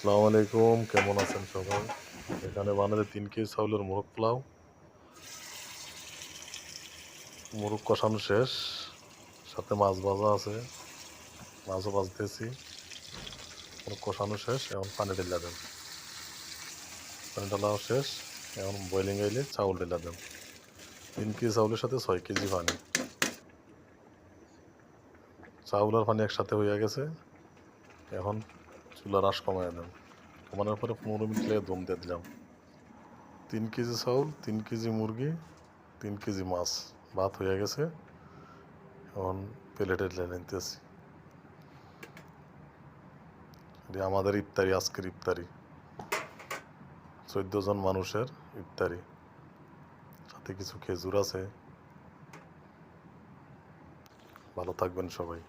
আসসালামু আলাইকুম, কেমন আছেন সবাই? এখানে বানাতে ৩ কেজি চাউলের মোরগ পোলাও। মোরগ কষানো শেষ, সাথে মাছ ভাজা আছে, মাছও ভাজতেছি। মোরগ কষানো শেষ, এখন পানি ঢেলে দেন। পানি ঢালাও শেষ, এখন বয়েলিং আইলে চাউল ঢেলে দেন। ৩ কেজি চাউলের সাথে ৬ কেজি পানি। চাউল আর পানি একসাথে হয়ে গেছে, এখন চুলার আঁচ কমায় দেন। কমানোর পরে ১৫ মিনিট লেগে দম দিয়ে দিলাম। ৩ কেজি চাউল, ৩ কেজি মুরগি, ৩ কেজি মাছ, ভাত হয়ে গেছে। এখন প্লেটে ঢেলে নিতেছি। এটি আমাদের ইফতারি, আজকের ইফতারি। ১৪ জন মানুষের ইফতারি, সাথে কিছু খেজুর আছে। ভালো থাকবেন সবাই।